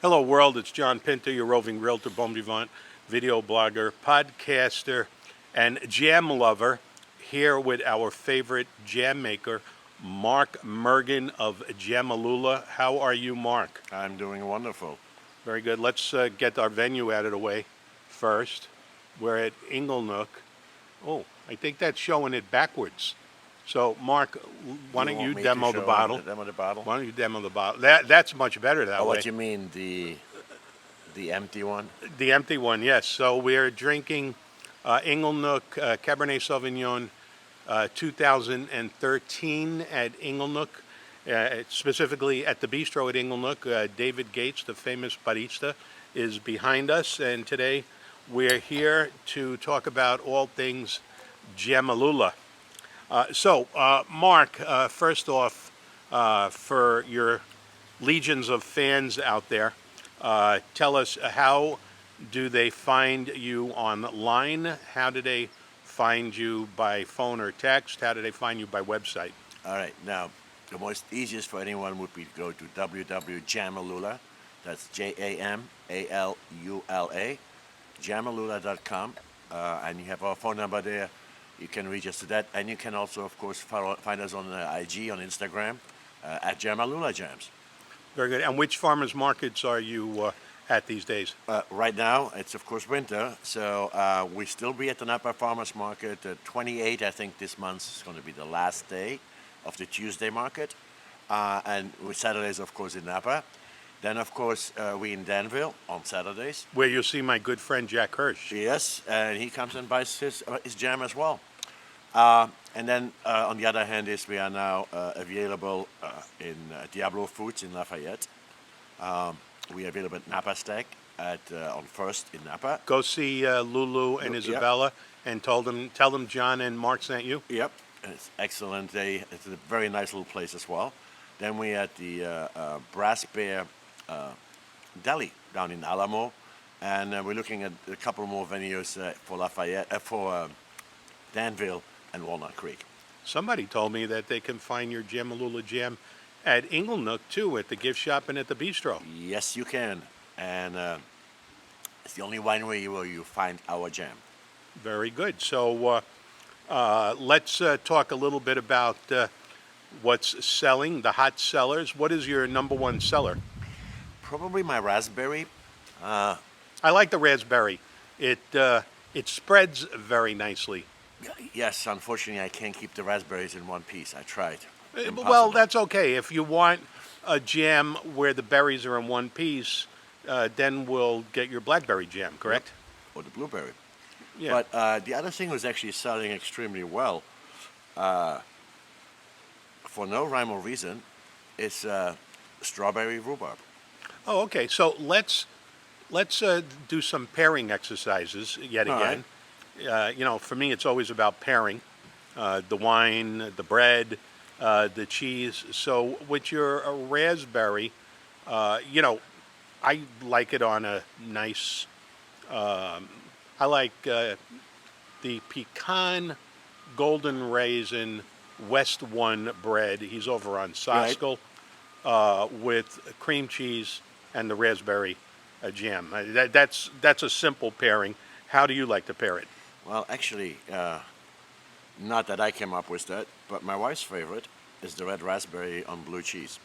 Hello world, it's John Pinto, your roving realtor, bon vivant, video blogger, podcaster, and jam lover, here with our favorite jam maker, Marc Mergen of Jamologist. How are you, Marc? I'm doing wonderful. Very good. Let's get our venue out of the way first. We're at Inglenook. Oh, I think that's showing it backwards. So, Marc, why don't you demo the bottle? Demo the bottle? Why don't you demo the bottle? That's much better that way. What you mean, the empty one? The empty one, yes. So we're drinking Inglenook Cabernet Sauvignon 2013 at Inglenook, specifically at the bistro at Inglenook. David Gates, the famous barista, is behind us, and today we're here to talk about all things Jamologist. So, Marc, first off, for your legions of fans out there, tell us, how do they find you online? How do they find you by phone or text? How do they find you by website? All right. Now, the most easiest for anyone would be to go to www.jamolula. That's Jamalula, jamolula.com, and you have our phone number there. You can reach us to that, and you can also, of course, find us on IG, on Instagram, at Jamolula Jams. Very good. And which farmers markets are you at these days? Right now, it's of course winter, so we still be at the Napa Farmers Market. 28, I think this month is going to be the last day of the Tuesday market, and with Saturdays, of course, in Napa. Then, of course, we in Danville on Saturdays. Where you'll see my good friend Jack Hirsch. Yes, and he comes and buys his jam as well. And then, on the other hand, we are now available in Diablo Foods in Lafayette. We are available at Napa Stack on First in Napa. Go see Lulu and Isabella, and tell them John and Marc sent you. Yep, it's excellent. It's a very nice little place as well. Then we at the Brass Bear Deli down in Alamo, and we're looking at a couple more venues for Lafayette, for Danville and Walnut Creek. Somebody told me that they can find your Jamologist jam at Inglenook too, at the gift shop and at the bistro. Yes, you can, and it's the only winery where you find our jam. Very good. So let's talk a little bit about what's selling, the hot sellers. What is your number one seller? Probably my raspberry. I like the raspberry. It spreads very nicely. Yes, unfortunately, I can't keep the raspberries in one piece. I tried. Impossible. Well, that's okay. If you want a jam where the berries are in one piece, then we'll get your blackberry jam, correct? Yep. Or the blueberry. Yeah. But the other thing was actually selling extremely well, for no rhyme or reason, is strawberry rhubarb. Oh, okay. So let's do some pairing exercises yet All again. For me, it's always about pairing the wine, the bread, the cheese. So with your raspberry, I like it on a nice. I like the pecan golden raisin West One bread. He's over on Soskel, with cream cheese and the raspberry jam. That's a simple pairing. How do you like to pair it? Well, actually, not that I came up with that, but my wife's favorite is the red raspberry on blue cheese.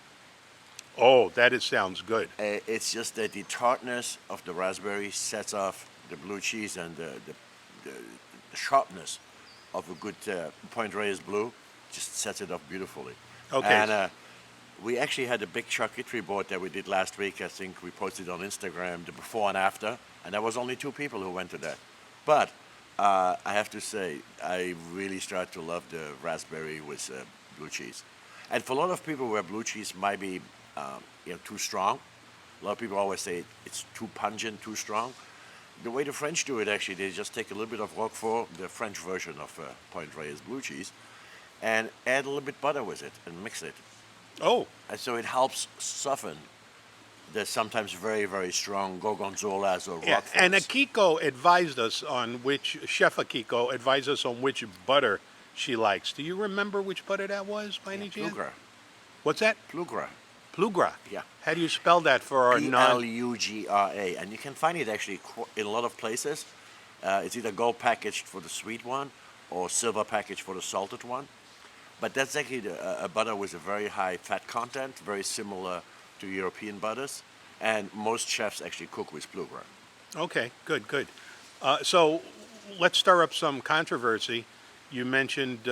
Oh, sounds good. It's just that the tartness of the raspberry sets off the blue cheese, and the sharpness of a good Point Reyes blue just sets it off beautifully. Okay. And we actually had a big charcuterie board that we did last week. I think we posted on Instagram the before and after, and there was only 2 people who went to that. But I have to say, I really start to love the raspberry with blue cheese. And for a lot of people where blue cheese might be too strong, a lot of people always say it's too pungent, too strong. The way the French do it, actually, they just take a little bit of Roquefort, the French version of Point Reyes blue cheese, and add a little bit butter with it and mix it. Oh. And so it helps soften the sometimes very, very strong gorgonzolas or Roqueforts. And Akiko advised us on Chef Akiko advised us on which butter she likes. Do you remember which butter that was by any chance? Plugra. What's that? Plugra. Plugra. Yeah. How do you spell that for our non? Plugra, and you can find it actually in a lot of places. It's either gold packaged for the sweet one or silver packaged for the salted one. But that's actually a butter with a very high fat content, very similar to European butters. And most chefs actually cook with Plugra. Okay, good, good. So let's stir up some controversy. You mentioned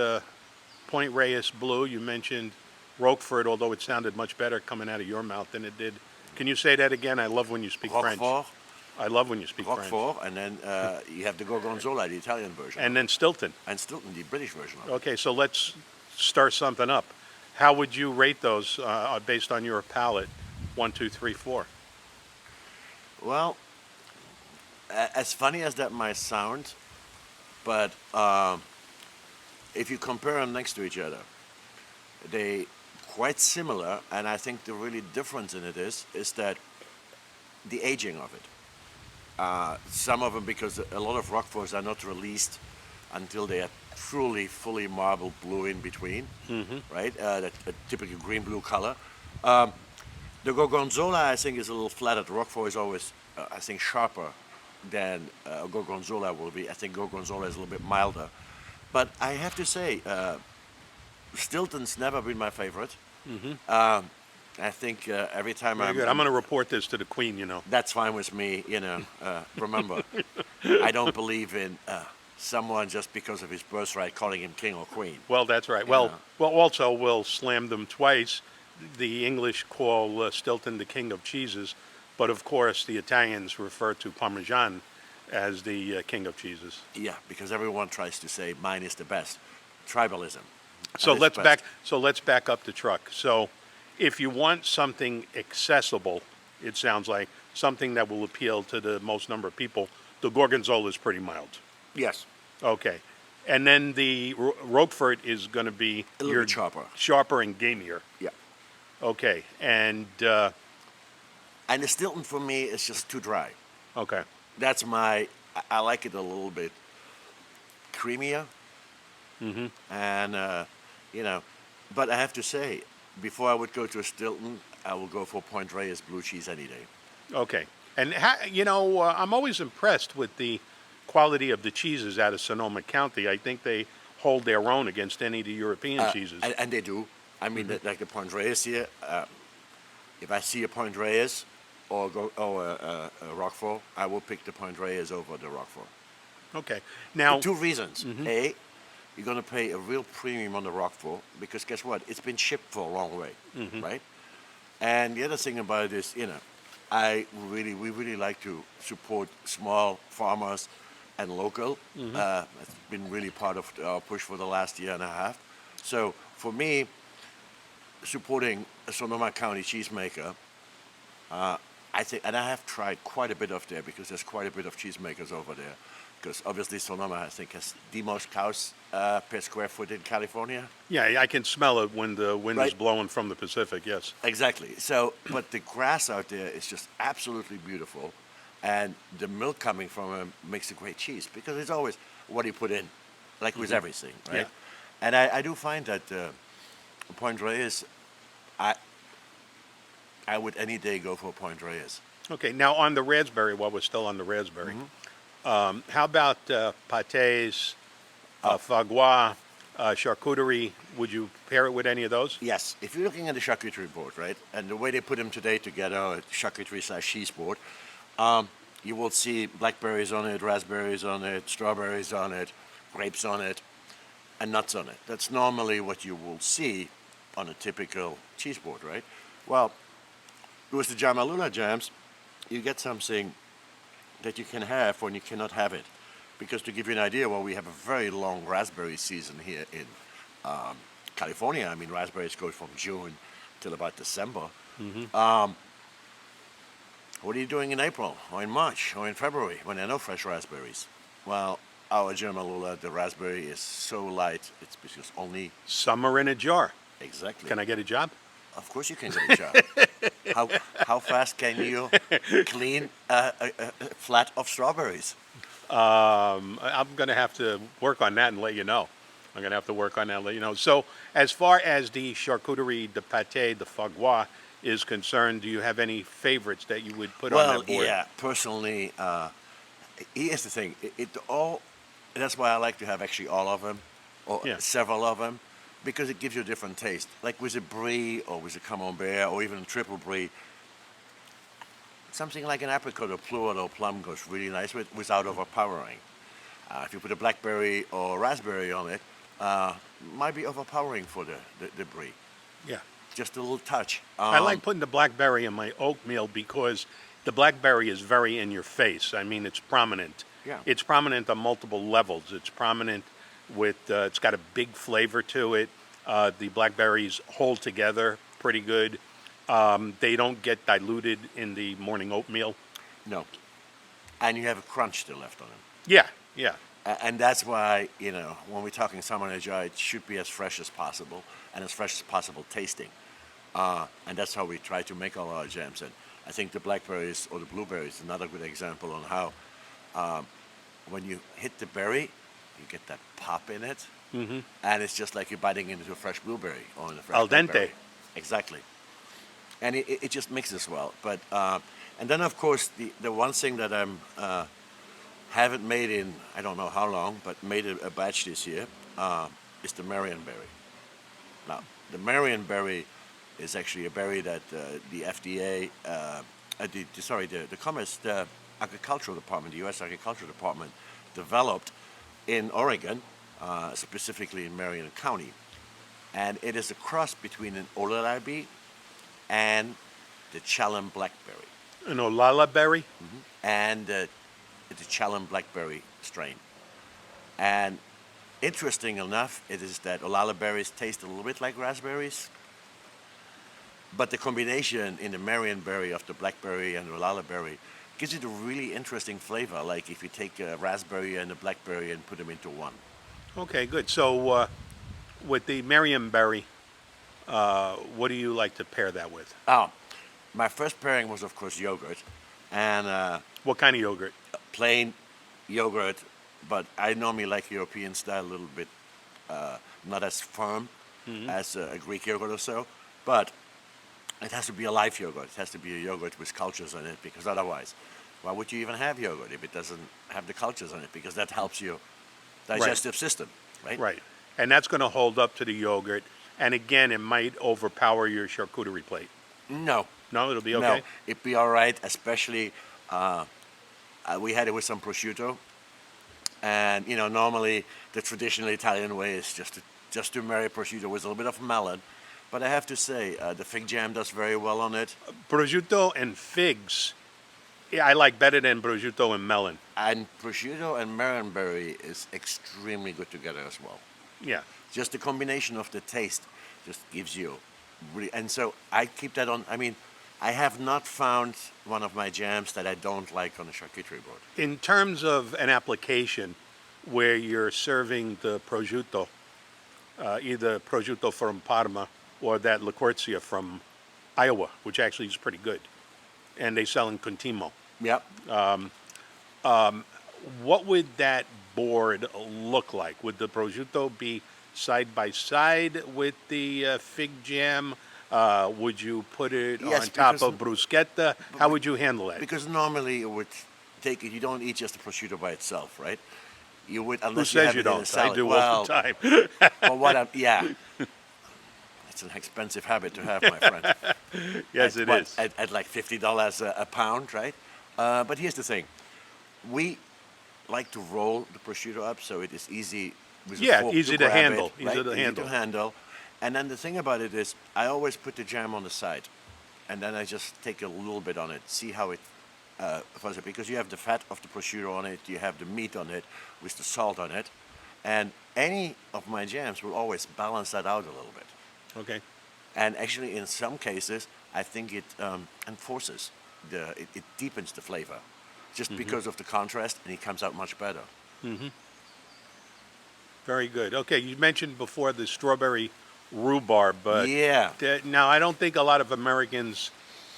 Point Reyes Blue. You mentioned Roquefort, although it sounded much better coming out of your mouth than it did. Can you say that again? I love when you speak French. Roquefort, I love when you speak French. Roquefort, and then you have the Gorgonzola, the Italian version. And then Stilton. And Stilton, the British version of it. Okay, so let's stir something up. How would you rate those based on your palate? 1, 2, 3, 4. Well, as funny as that might sound, but if you compare them next to each other, they quite similar, and I think the really difference in it is that the aging of it. Some of them, because a lot of Roqueforts are not released until they are truly fully marbled blue in between, right? That typical green-blue color. The Gorgonzola, I think, is a little flatter. The Roquefort is always, I think, sharper than Gorgonzola will be. I think Gorgonzola is a little bit milder. But I have to say, Stilton's never been my favorite. I think every time Very good. I'm going to report this to the Queen, you know. That's fine with me, remember, I don't believe in someone just because of his birthright calling him king or queen. Well, that's right. Well, also we'll slam them twice. The English call Stilton the king of cheeses, but of course the Italians refer to Parmesan as the king of cheeses. Yeah, because everyone tries to say mine is the best. Tribalism. So At its let's best. let's back up the truck. So if you want something accessible, it sounds like something that will appeal to the most number of people, the Gorgonzola is pretty mild. Yes. Okay. And then the Roquefort is going to be A little bit sharper. Sharper and gamier. Yeah. Okay. And the Stilton for me is just too dry. okay. That's I like it a little bit creamier. And, but I have to say, before I would go to a Stilton, I will go for Point Reyes blue cheese any day. Okay. And, I'm always impressed with the quality of the cheeses out of Sonoma County. I think they hold their own against any of the European cheeses. And they do. I mean, like the Point Reyes here, if I see a Point Reyes or a Roquefort, I will pick the Point Reyes over the Roquefort. Okay. Now, For two reasons. A, you're going to pay a real premium on the Roquefort because guess what? It's been shipped for a long way, right? And the other thing about it is, we really like to support small farmers and local. It's been really part of our push for the last year and a half. So for me, supporting a Sonoma County cheesemaker, I think, and I have tried quite a bit of there because there's quite a bit of cheesemakers over there. Because obviously Sonoma, I think, has the most cows per square foot in California. yeah, I can smell it when the wind is Right. blowing from the Pacific, yes. Exactly. So, but the grass out there is just absolutely beautiful, and the milk coming from it makes a great cheese because it's always what do you put in, like with everything, right? Yeah. And I do find that Point Reyes, I would any day go for Point Reyes. Okay. Now, on the raspberry, while we're still on the raspberry, how about pâtés, fagua, charcuterie? Would you pair it with any of those? Yes, if you're looking at the charcuterie board, right, and the way they put them today together, charcuterie/cheese board, you will see blackberries on it, raspberries on it, strawberries on it, grapes on it, and nuts on it. That's normally what you will see on a typical cheese board, right? Well, with the Jamologist jams, you get something that you can have when you cannot have it. Because to give you an idea, well, we have a very long raspberry season here in California. I mean, raspberries go from June till about December. What are you doing in April or in March or in February when there are no fresh raspberries? Well, our Jamologist, the raspberry is so light, it's because only... Summer in a jar. Exactly. Can I get a job? Of course you can get a job. How fast can you clean a flat of strawberries? I'm going to have to work on that and let you know. I'm going to have to work on that and let you know. So as far as the charcuterie, the pâté, the fagua, is concerned, do you have any favorites that you would put on Well, that board? yeah, personally, here's the thing. That's why I like to have actually all of them, or Yeah. several of them, because it gives you a different taste. Like with a brie, or with a camembert, or even a triple brie, something like an apricot or pluot or plum goes really nice without overpowering. If you put a blackberry or raspberry on it, might be overpowering for the brie. Yeah. Just a little touch. I like putting the blackberry in my oatmeal because the blackberry is very in your face. I mean, it's prominent. Yeah. It's prominent on multiple levels. It's prominent with, it's got a big flavor to it. The blackberries hold together pretty good. They don't get diluted in the morning oatmeal. No. And you have a crunch still left on them. Yeah, yeah. And that's why, when we're talking summer and dry, it should be as fresh as possible and as fresh as possible tasting. And that's how we try to make all our jams. And I think the blackberries or the blueberries is another good example on how when you hit the berry, you get that pop in it. Mm-hmm. And it's just like you're biting into a fresh blueberry or in a fresh Al dente. blackberry. Exactly. And it just mixes well. But and then, of course, the one thing that I'm haven't made in I don't know how long, but made a batch this year is the Marionberry. Now, the Marionberry is actually a berry that the FDA, the Agricultural Department, the U.S. Agricultural Department, developed in Oregon, specifically in Marion County, and it is a cross between an Olalabi and the Chalem blackberry, An Olala berry? and the Chalem blackberry strain. And interesting enough, it is that Olala berries taste a little bit like raspberries, but the combination in the Marionberry of the blackberry and the Olala berry gives it a really interesting flavor, like if you take a raspberry and a blackberry and put them into one. Okay, good. So with the Marionberry, what do you like to pair that with? Oh, my first pairing was, of course, yogurt, and What kind of yogurt? plain yogurt, but I normally like European style a little bit, not as firm as a Greek yogurt or so, but it has to be a live yogurt. It has to be a yogurt with cultures in it, because otherwise, why would you even have yogurt if it doesn't have the cultures in it? Because that helps your digestive system, right? Right. And that's going to hold up to the yogurt. And again, it might overpower your charcuterie plate. No. No, it'll be No, okay? it'd be all right, especially we had it with some prosciutto. And, normally the traditional Italian way is just to marry prosciutto with a little bit of melon. But I have to say, the fig jam does very well on it. Prosciutto and figs, I like better than prosciutto and melon. And prosciutto and Marionberry is extremely good together as well. Yeah. Just the combination of the taste just gives you really. And so I keep that on. I mean, I have not found one of my jams that I don't like on a charcuterie board. In terms of an application where you're serving the prosciutto, either prosciutto from Parma or that Liquorzia from Iowa, which actually is pretty good, and they sell in Contimo. Yep. What would that board look like? Would the prosciutto be side by side with the fig jam? Would you put it Yes, on top because- of bruschetta? How would you handle that? Because normally you would take it. You don't eat just the prosciutto by itself, right? You would, Who unless you says have you it in a don't? salad. I do well, all the time. But what I'm, yeah. It's an expensive habit to have, my friend. Yes, it is. At like $50 a pound, right? But here's the thing. We like to roll the prosciutto up so it is easy with a Yeah, fork easy to grab handle, it, easy right? to handle. handle. And then the thing about it is I always put the jam on the side. And then I just take a little bit on it, see how it fuzz it. Because you have the fat of the prosciutto on it, you have the meat on it with the salt on it. And any of my jams will always balance that out a little bit. Okay. And actually, in some cases, I think it enforces it deepens the flavor, just because of the contrast, and it comes out much better. Very good. Okay, you mentioned before the strawberry rhubarb. Yeah. Now, I don't think a lot of Americans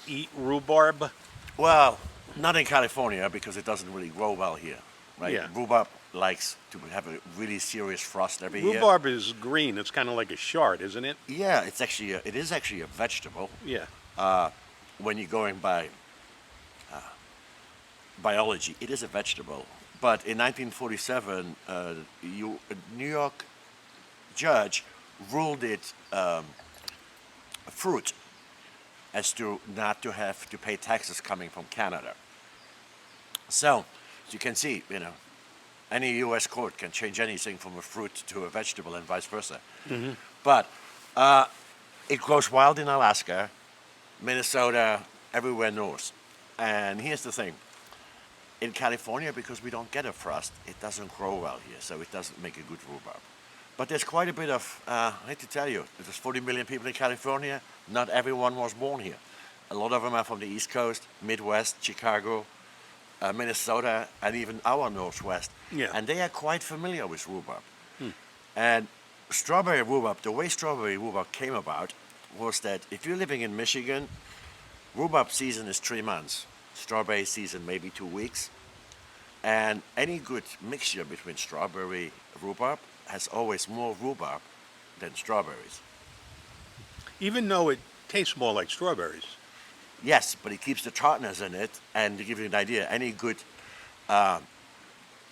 eat rhubarb. Well, not in California because it doesn't really grow well here, right? Yeah. Rhubarb likes to have a really serious frost every year. Rhubarb is green. It's kind of like a chard, isn't it? Yeah, it is actually a vegetable. Yeah. when you're going by biology, it is a vegetable. But in 1947, a New York judge ruled it a fruit, as to not to have to pay taxes coming from Canada. So, as you can see, any U.S. court can change anything from a fruit to a vegetable and vice versa. But it grows wild in Alaska, Minnesota, everywhere north. And here's the thing. In California, because we don't get a frost, it doesn't grow well here, so it doesn't make a good rhubarb. But there's quite a bit of, I hate to tell you, there's 40 million people in California. Not everyone was born here. A lot of them are from the East Coast, Midwest, Chicago, Minnesota, and even our Northwest. Yeah. And they are quite familiar with rhubarb. And strawberry rhubarb, the way strawberry rhubarb came about was that if you're living in Michigan, rhubarb season is 3 months. Strawberry season maybe 2 weeks. And any good mixture between strawberry and rhubarb has always more rhubarb than strawberries. Even though it tastes more like strawberries. Yes, but it keeps the tartness in it. And to give you an idea, any good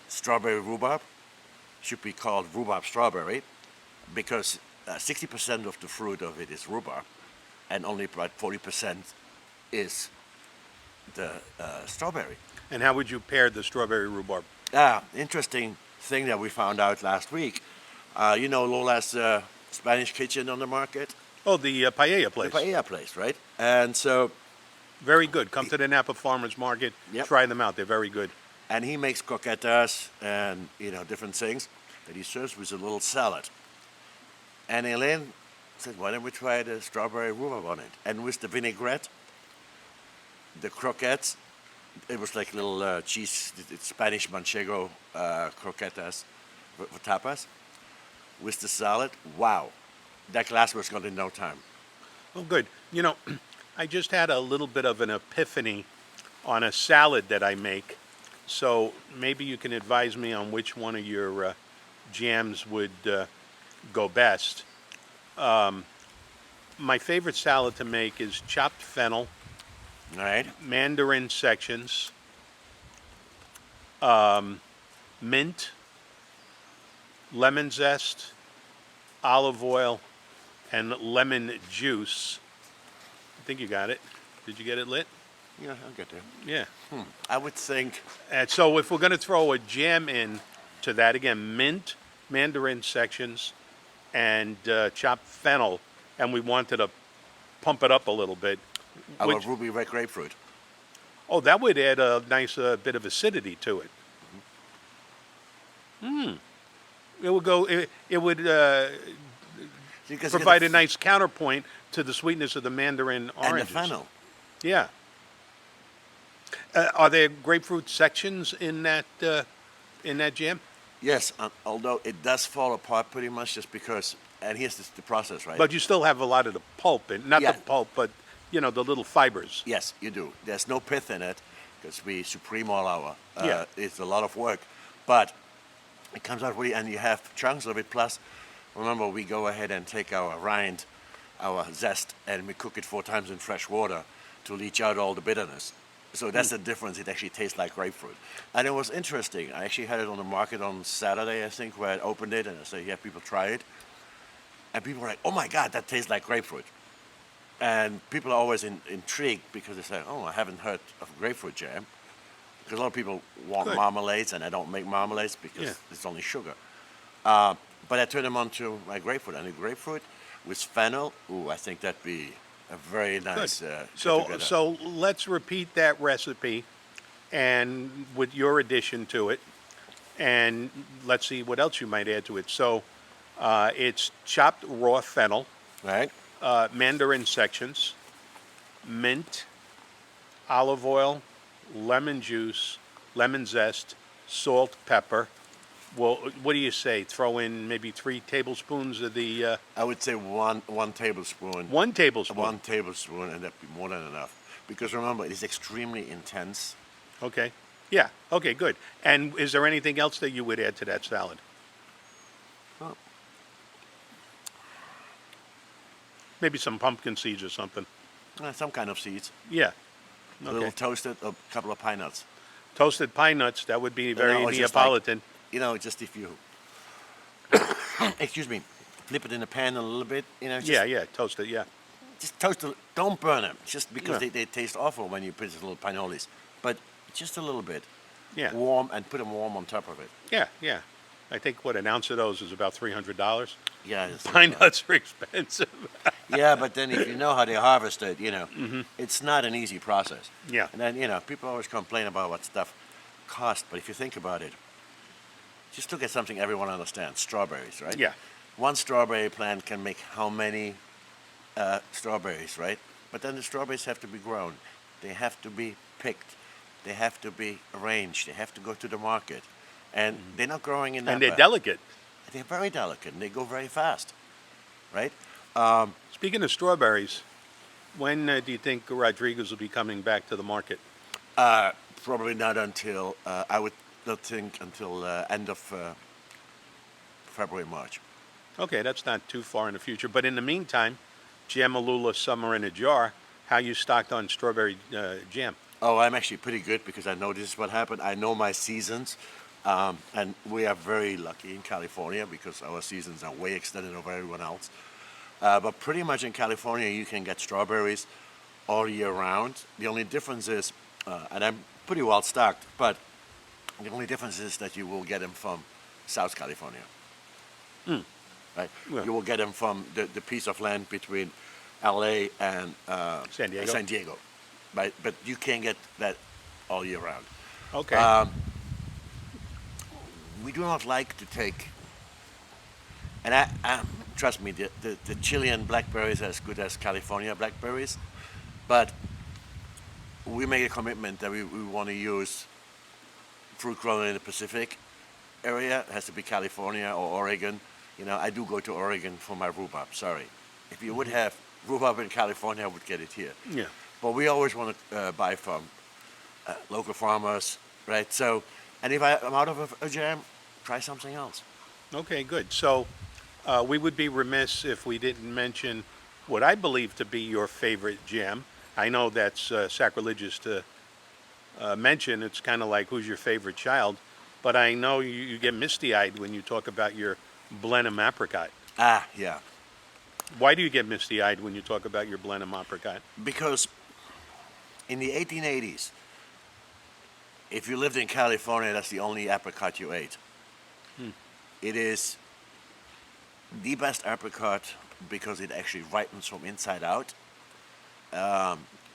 strawberry rhubarb should be called rhubarb strawberry, because 60% of the fruit of it is rhubarb, and only about 40% is the strawberry. And how would you pair the strawberry rhubarb? Interesting thing that we found out last week. Lola's Spanish Kitchen on the market? Oh, the paella place. The paella place, right? And so... Very good. Come to the Napa Farmers Market. Yep. Try them out. They're very good. And he makes croquetas and, different things that he serves with a little salad. And Elaine said, why don't we try the strawberry rhubarb on it? And with the vinaigrette, the croquettes, it was like little cheese, Spanish manchego croquetas for tapas. With the salad, wow. That glass was gone in no time. Oh, good. I just had a little bit of an epiphany on a salad that I make. So maybe you can advise me on which one of your jams would go best. My favorite salad to make is chopped fennel, All right? mandarin sections, mint, lemon zest, olive oil, and lemon juice. I think you got it. Did you get it lit? Yeah, I'll get there. Yeah. I would think... And so if we're going to throw a jam in to that, again, mint, mandarin sections, and chopped fennel, and we wanted to pump it up a little bit. Our ruby red grapefruit. Oh, that would add a nice bit of acidity to it. It would go. It would Because provide a nice counterpoint to the sweetness of the mandarin oranges. And the fennel. Yeah. Are there grapefruit sections in that jam? Yes, although it does fall apart pretty much just because, and here's the process, right? But you still have a lot of the pulp, and not Yeah. the pulp, but the little fibers. Yes, you do. There's no pith in it because we supreme all our. Yeah. It's a lot of work, but it comes out really, and you have chunks of it. Plus, remember, we go ahead and take our rind, our zest, and we cook it 4 times in fresh water to leach out all the bitterness. So that's the difference. It actually tastes like grapefruit. And it was interesting. I actually had it on the market on Saturday, I think, where I opened it, and I said, yeah, people try it. And people were like, oh my God, that tastes like grapefruit. And people are always intrigued because they say, oh, I haven't heard of grapefruit jam. Because a lot of people want Good. marmalades, and I don't make marmalades because Yeah. it's only sugar. But I turned them on to my grapefruit. And the grapefruit with fennel, ooh, I think that'd be a very nice. So let's repeat that recipe, and with your addition to it, and let's see what else you might add to it. So it's chopped raw fennel, Right? mandarin sections, mint, olive oil, lemon juice, lemon zest, salt, pepper. Well, what do you say? Throw in maybe 3 tablespoons of the... I would say one tablespoon. 1 tablespoon. 1 tablespoon, and that'd be more than enough. Because remember, it is extremely intense. Okay. Yeah. Okay, good. And is there anything else that you would add to that salad? Oh. Maybe some pumpkin seeds or something. Some kind of seeds. Yeah. A little Okay. toasted, a couple of pine nuts. Toasted pine nuts. That would be very or just like, Neapolitan. just if you, excuse me, flip it in the pan a little bit, just, Yeah. Yeah. Toasted. Yeah. just toast it. Don't burn them, just because Yeah. they taste awful when you put these little pinoles. But just a little bit. Yeah. Warm, and put them warm on top of it. Yeah. Yeah. I think what an ounce of those is about $300. Yeah. Pine nuts are expensive. Yeah, but then if you know how they harvest it, it's not an easy process. Yeah. And then, people always complain about what stuff costs, but if you think about it, just look at something everyone understands, strawberries, right? Yeah. One strawberry plant can make how many strawberries, right? But then the strawberries have to be grown. They have to be picked. They have to be arranged. They have to go to the market. And they're not growing in Napa. And they're delicate. They're very delicate, and they go very fast, right? Speaking of strawberries, when do you think Rodriguez will be coming back to the market? Probably not until, I would not think until end of February, March. Okay, that's not too far in the future. But in the meantime, Jamolula Summer in a Jar, how you stocked on strawberry jam? Oh, I'm actually pretty good because I know this is what happened. I know my seasons, and we are very lucky in California because our seasons are way extended over everyone else. But pretty much in California, you can get strawberries all year round. The only difference is, and I'm pretty well stocked, but the only difference is that you will get them from South California. Right? Yeah. You will get them from the piece of land between LA and San Diego. Right? But you can't get that all year round. Okay. We do not like to take, and trust me, the Chilean blackberries are as good as California blackberries, but we make a commitment that we want to use fruit grown in the Pacific area. It has to be California or Oregon. I do go to Oregon for my rhubarb, sorry. If you would have rhubarb in California, I would get it here. Yeah. But we always want to buy from local farmers, right? So, and if I'm out of a jam, try something else. Okay, good. So we would be remiss if we didn't mention what I believe to be your favorite jam. I know that's sacrilegious to mention. It's kind of like who's your favorite child. But I know you get misty-eyed when you talk about your Blenheim Apricot. Ah, yeah. Why do you get misty-eyed when you talk about your Blenheim Apricot? Because in the 1880s, if you lived in California, that's the only apricot you ate. It is the best apricot because it actually ripens from inside out.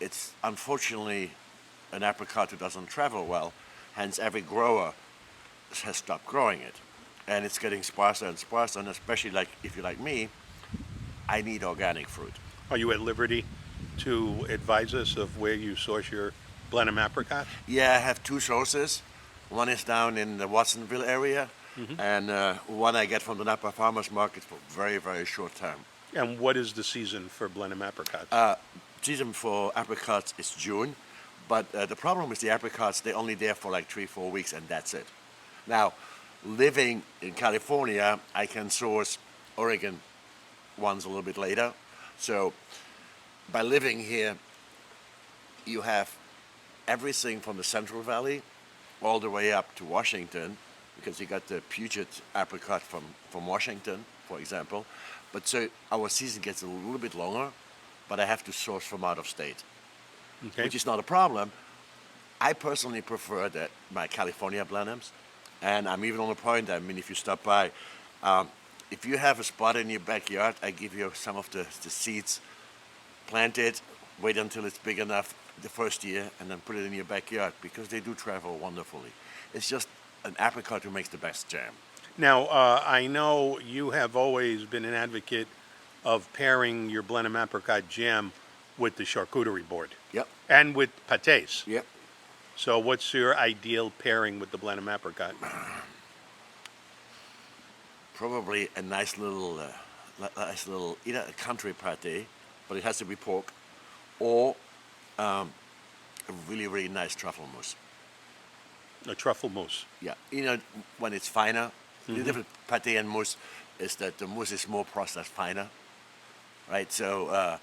It's unfortunately an apricot who doesn't travel well, hence every grower has stopped growing it. And it's getting sparser and sparser, and especially like if you're like me, I need organic fruit. Are you at liberty to advise us of where you source your Blenheim Apricot? Yeah, I have two sources. One is down in the Watsonville area, and one I get from the Napa Farmers Market for very, very short term. And what is the season for Blenheim apricots? Season for apricots is June, but the problem is the apricots, they're only there for like 3-4 weeks, and that's it. Now, living in California, I can source Oregon ones a little bit later. So by living here, you have everything from the Central Valley all the way up to Washington, because you got the Puget apricot from Washington, for example. But so our season gets a little bit longer, but I have to source from out of state, Okay. which is not a problem. I personally prefer that my California Blenheims, and I'm even on the point, I mean, if you stop by, if you have a spot in your backyard, I give you some of the seeds, plant it, wait until it's big enough the first year, and then put it in your backyard, because they do travel wonderfully. It's just an apricot who makes the best jam. Now, I know you have always been an advocate of pairing your Blenheim apricot jam with the charcuterie board Yep, and with pâtés. yep. So what's your ideal pairing with the Blenheim apricot? Probably a nice little, either a country pâté, but it has to be pork, or a really, really nice truffle mousse. A truffle mousse. Yeah, when it's finer, the difference pâté and mousse is that the mousse is more processed finer, right? So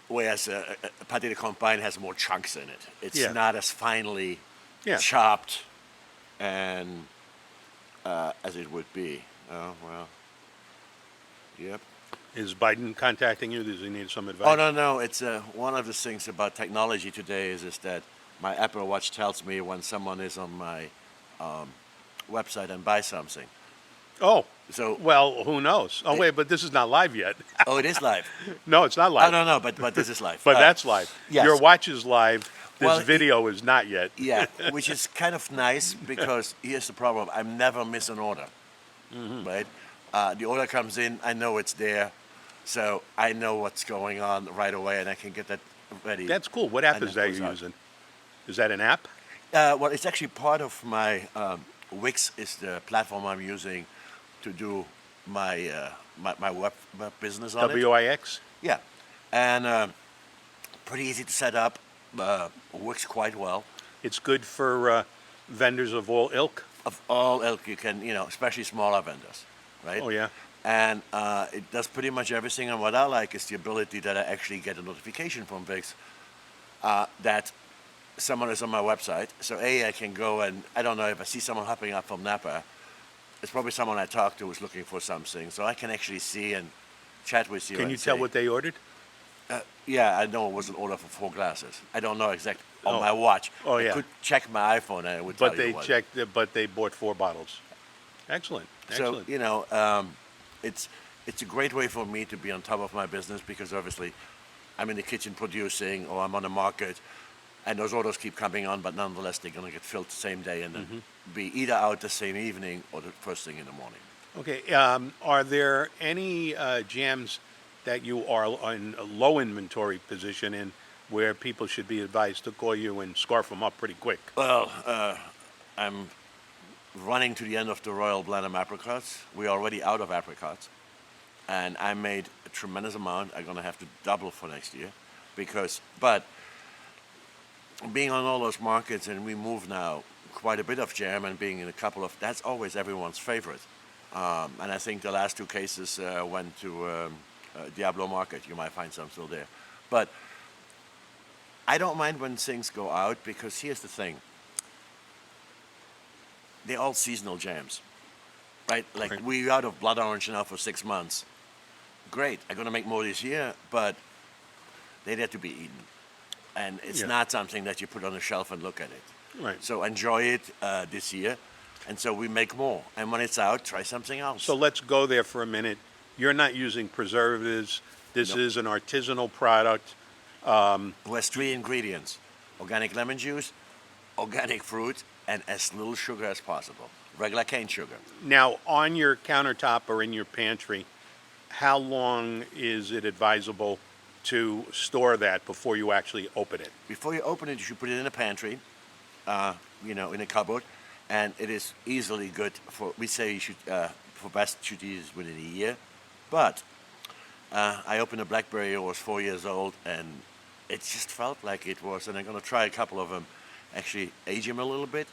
Whereas a pâté de campagne has more chunks in it. It's Yeah. not as finely Yeah. chopped and as it would be. Oh, well. Yep. Is Biden contacting you? Does he need some advice? Oh, no. It's one of the things about technology today is that my Apple Watch tells me when someone is on my website and buy something. Oh, So, well, who knows? Oh, wait, but this is not live yet. oh, it is live. No, it's not live. Oh, no, but this is live. But that's live. yes. Your watch is live. This Well, video is not yet. Yeah, which is kind of nice because here's the problem: I never miss an order. Right? The order comes in, I know it's there, so I know what's going on right away, and I can get that ready. That's cool. What app And is it that goes you're out. using? Is that an app? Well, it's actually part of my Wix is the platform I'm using to do my my web business on it. WIX? Yeah, and pretty easy to set up. Works quite well. It's good for vendors of all ilk? Of all ilk, you can, especially smaller vendors, right? Oh, yeah. And it does pretty much everything. And what I like is the ability that I actually get a notification from Wix that someone is on my website. So I can go and, I don't know, if I see someone hopping up from Napa, it's probably someone I talked to who's looking for something. So I can actually see and chat with you. Can and you tell say, what they ordered? Yeah, I know it was an order for 4 glasses. I don't know exactly on Oh. my watch. Oh, I yeah. could check my iPhone and it would But tell you they what. checked. But they bought 4 bottles. Excellent. So Excellent. it's a great way for me to be on top of my business because obviously I'm in the kitchen producing or I'm on the market, and those orders keep coming on, but nonetheless they're going to get filled the same day and then be either out the same evening or the first thing in the morning. Okay. Are there any jams that you are in a low inventory position in where people should be advised to call you and scarf them up pretty quick? Well, I'm running to the end of the Royal Blenheim Apricots. We're already out of apricots, and I made a tremendous amount. I'm going to have to double for next year but being on all those markets, and we move now quite a bit of jam, and being in a couple of, that's always everyone's favorite. And I think the last 2 cases went to Diablo Market. You might find some still there. But I don't mind when things go out because here's the thing. They're all seasonal jams, right? Like Right. we're out of blood orange now for 6 months. Great, I'm going to make more this year, but they're there to be eaten. And it's Yeah. not something that you put on a shelf and look at it. Right. So enjoy it this year. And so we make more. And when it's out, try something else. So let's go there for a minute. You're not using preservatives. This Nope. is an artisanal product. Who has 3 ingredients: organic lemon juice, organic fruit, and as little sugar as possible. Regular cane sugar. Now, on your countertop or in your pantry, how long is it advisable to store that before you actually open it? Before you open it, you should put it in a pantry, in a cupboard, and it is easily good for. We say you should, for best, should use it within a year. But I opened a blackberry. I was 4 years old, and it just felt like it was. And I'm going to try a couple of them, actually age them a little bit,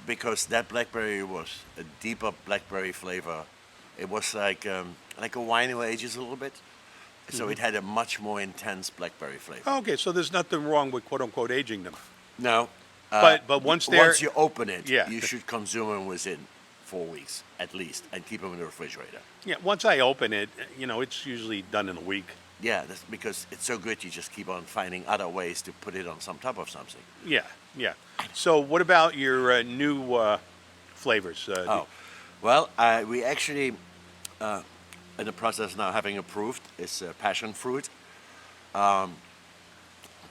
because that blackberry was a deeper blackberry flavor. It was like a wine who ages a little bit. So it had a much more intense blackberry flavor. Okay, so there's nothing wrong with quote unquote aging them. No. But once they're once you open it, Yeah. you should consume them within 4 weeks at least, and keep them in the refrigerator. yeah, once I open it, it's usually done in a week. Yeah, that's because it's so good. You just keep on finding other ways to put it on some top of something. Yeah, yeah. So what about your new flavors? Well, we actually in the process now having approved is passion fruit.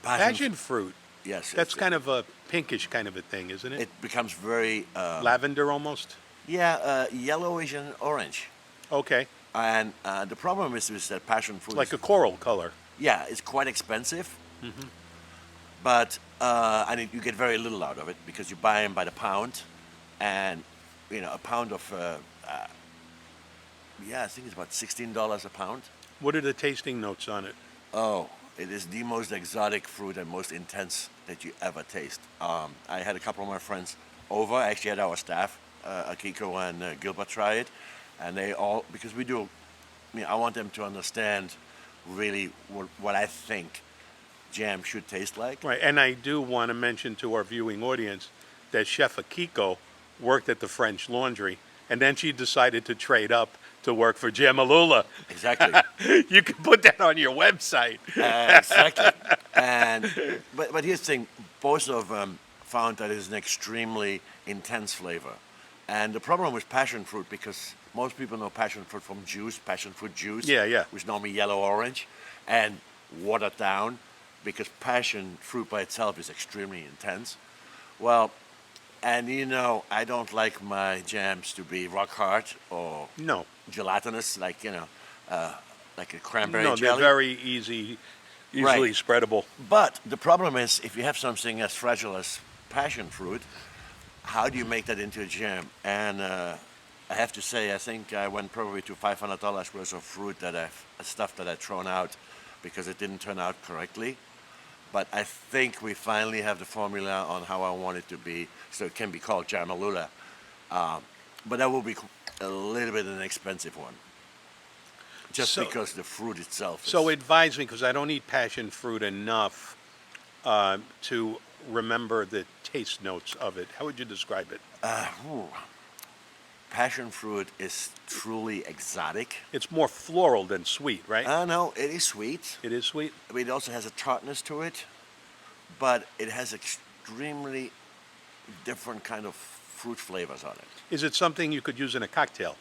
Passion fruit. Yes, That's kind of a pinkish kind of a thing, isn't it? It becomes very Lavender almost. yellowish and orange. Okay, And the problem is that passion fruit like is, a coral color. yeah, it's quite expensive. But and you get very little out of it because you buy them by the pound, and a pound of I think it's about $16 a pound. What are the tasting notes on it? Oh, it is the most exotic fruit and most intense that you ever taste. I had a couple of my friends over. I actually had our staff, Akiko and Gilbert, try it, and they all, because we do. I want them to understand really what I think jam should taste like. Right, and I do want to mention to our viewing audience that Chef Akiko worked at the French Laundry, and then she decided to trade up to work for Jamologist. Exactly. You can put that on your website. Exactly. And but here's the thing: both of them found that it's an extremely intense flavor. And the problem with passion fruit, because most people know passion fruit from juice, passion fruit juice, Yeah. which is normally yellow orange, and watered down, because passion fruit by itself is extremely intense. Well, and I don't like my jams to be rock hard or No, gelatinous, like like a cranberry no, they're jelly. very easily Right. spreadable. But the problem is, if you have something as fragile as passion fruit, how do you make that into a jam? And I have to say, I think I went probably to $500 worth of fruit stuff that I've thrown out because it didn't turn out correctly. But I think we finally have the formula on how I want it to be, so it can be called Jamologist. But that will be a little bit an expensive one, just So- because the fruit itself. So is, advise me, because I don't eat passion fruit enough to remember the taste notes of it. How would you describe it? ooh, passion fruit is truly exotic. It's more floral than sweet, right? No, it is sweet. It is sweet? I mean, it also has a tartness to it, but it has extremely different kind of fruit flavors on it. Is it something you could use in a cocktail?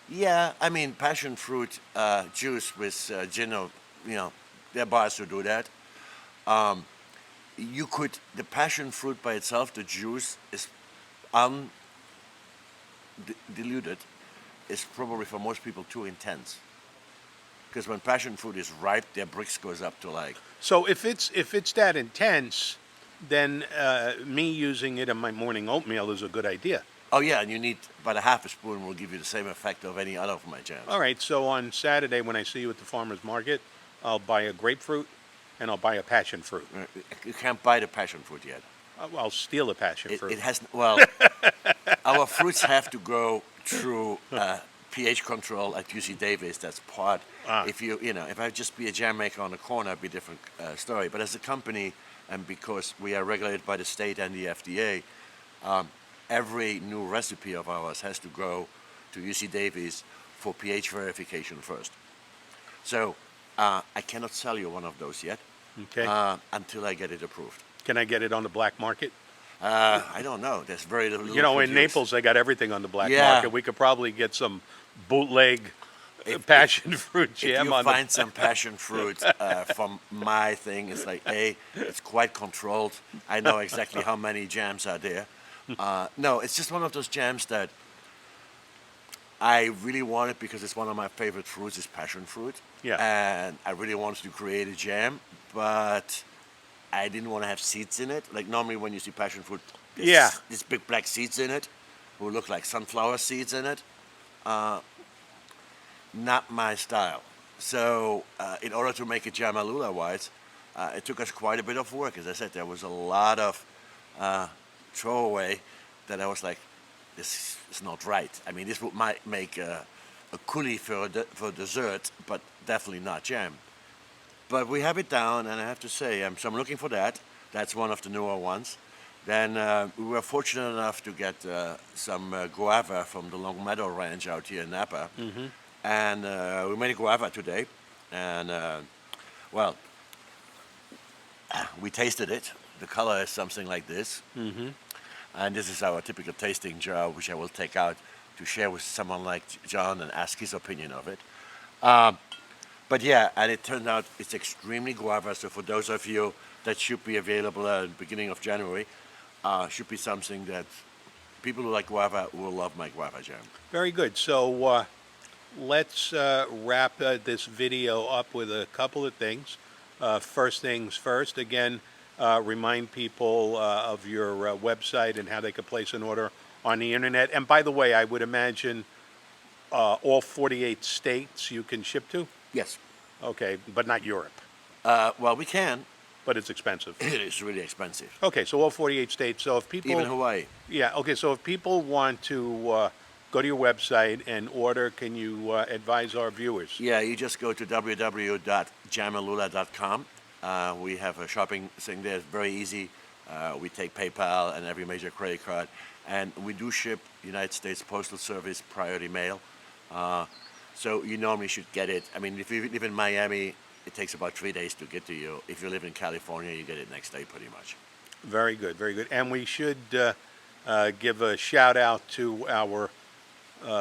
Yeah, I mean, passion fruit juice with gin, there are bars to do that. The passion fruit by itself, the juice is diluted, is probably for most people too intense. Because when passion fruit is ripe, their bricks goes up to like. So if it's that intense, then me using it in my morning oatmeal is a good idea. Oh yeah, and you need about a half a spoon will give you the same effect of any other of my jams. All right, so on Saturday when I see you at the farmer's market, I'll buy a grapefruit and I'll buy a passion fruit. You can't buy the passion fruit yet. I'll steal a passion fruit. It has well, our fruits have to go through pH control at UC Davis. That's part. If I just be a jam maker on the corner, it'd be a different story. But as a company, and because we are regulated by the state and the FDA, every new recipe of ours has to go to UC Davis for pH verification first. So I cannot sell you one of those yet Okay. until I get it approved. Can I get it on the black market? I don't know. There's very little. You know, in produced. Naples, they got everything on the black Yeah. market. We could probably get some bootleg passion fruit If jam you on find some passion fruit from my thing, it's like, it's quite controlled. I know exactly how many jams are there. No, it's just one of those jams that I really wanted because it's one of my favorite fruits is passion fruit. Yeah. And I really wanted to create a jam, but I didn't want to have seeds in it. Like normally when you see passion fruit, there's Yeah. these big black seeds in it who look like sunflower seeds in it. Not my style. So in order to make it Jamologist-wise, it took us quite a bit of work. As I said, there was a lot of throwaway that I was like, this is not right. I mean, this might make a coulis for dessert, but definitely not jam. But we have it down, and I have to say, so I'm looking for that. That's one of the newer ones. Then we were fortunate enough to get some guava from the Long Meadow Ranch out here in Napa. Mm-hmm. And we made a guava today. And, we tasted it. The color is something like this. Mm-hmm. And this is our typical tasting jar, which I will take out to share with someone like John and ask his opinion of it. But yeah, and it turned out it's extremely guava. So for those of you that should be available at the beginning of January, should be something that people who like guava will love my guava jam. Very good. So let's wrap this video up with a couple of things. First things first, again, remind people of your website and how they could place an order on the internet. And by the way, I would imagine all 48 states you can ship to? Yes. Okay, but not Europe. Well, we can. But it's expensive. It is really expensive. Okay, so all 48 states. So if people... Even Hawaii. Yeah, okay, so if people want to go to your website and order, can you advise our viewers? Yeah, you just go to www.jamologist.com We have a shopping thing there. It's very easy. We take PayPal and every major credit card, and we do ship United States Postal Service priority mail. So you normally should get it. I mean, if you live in Miami, it takes about 3 days to get to you. If you live in California, you get it next day pretty much. Very good, very good. And we should give a shout out to our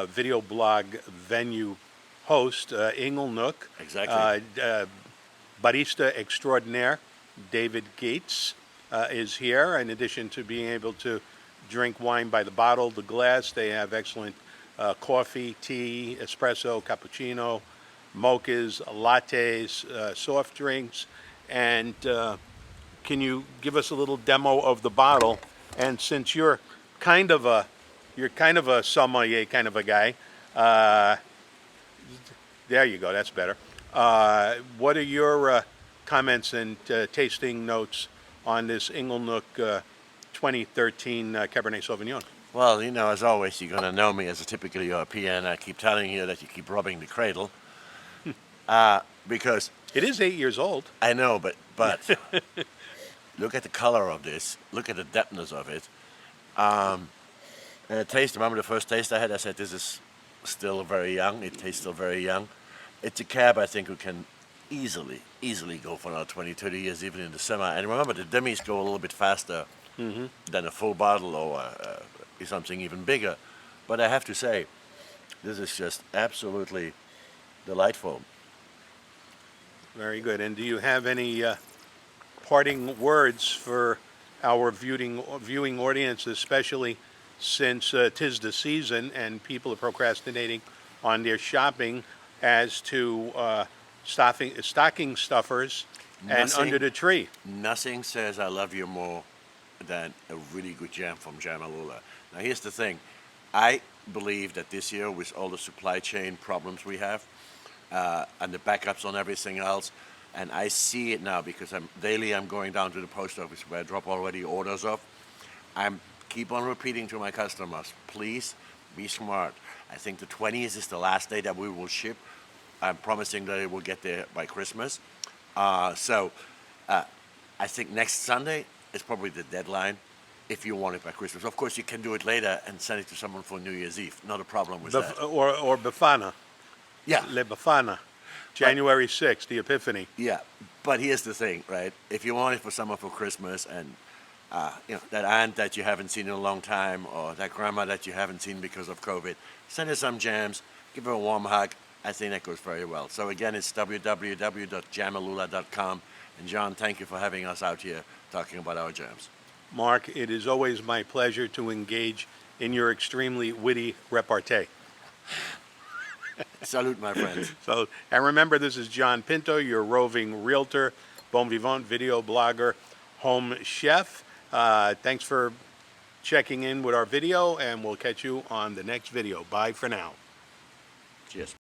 video blog venue host, Inglenook. Exactly. Barista extraordinaire, David Gates, is here. In addition to being able to drink wine by the bottle, the glass, they have excellent coffee, tea, espresso, cappuccino, mochas, lattes, soft drinks. And can you give us a little demo of the bottle? And since you're kind of a sommelier kind of a guy, there you go. That's better. What are your comments and tasting notes on this Inglenook 2013 Cabernet Sauvignon? Well, you know, as always, you're going to know me as a typical European. I keep telling you that you keep rubbing the cradle. Because It is 8 years old. I know, but look at the color of this. Look at the depthness of it. And the taste, remember the first taste I had? I said, this is still very young. It tastes still very young. It's a cab, I think, who can easily go for another 20, 30 years, even in the summer. And remember, the demis go a little bit faster than a full bottle or something even bigger. But I have to say, this is just absolutely delightful. Very good. And do you have any parting words for our viewing audience, especially since 'tis the season and people are procrastinating on their shopping as to stocking stuffers and under the tree? Nothing says I love you more than a really good jam from Jamologist. Now here's the thing. I believe that this year, with all the supply chain problems we have, and the backups on everything else, and I see it now because I'm going down to the post office where I drop already orders off. I'm keep on repeating to my customers, please be smart. I think the 20th is the last day that we will ship. I'm promising that it will get there by Christmas. So I think next Sunday is probably the deadline if you want it by Christmas. Of course, you can do it later and send it to someone for New Year's Eve. Not a problem with that. Or Befana. Yeah. Le Befana. January 6th, the Epiphany. Yeah, but here's the thing, right? If you want it for someone for Christmas and that aunt that you haven't seen in a long time or that grandma that you haven't seen because of COVID, send her some jams, give her a warm hug. I think that goes very well. So again, it's www.jamologist.com. And John, thank you for having us out here talking about our jams. Marc, it is always my pleasure to engage in your extremely witty repartee. Salute, my friends. So, and remember, this is John Pinto, your roving realtor, bon vivant, video blogger, home chef. Thanks for checking in with our video, and we'll catch you on the next video. Bye for now. Cheers.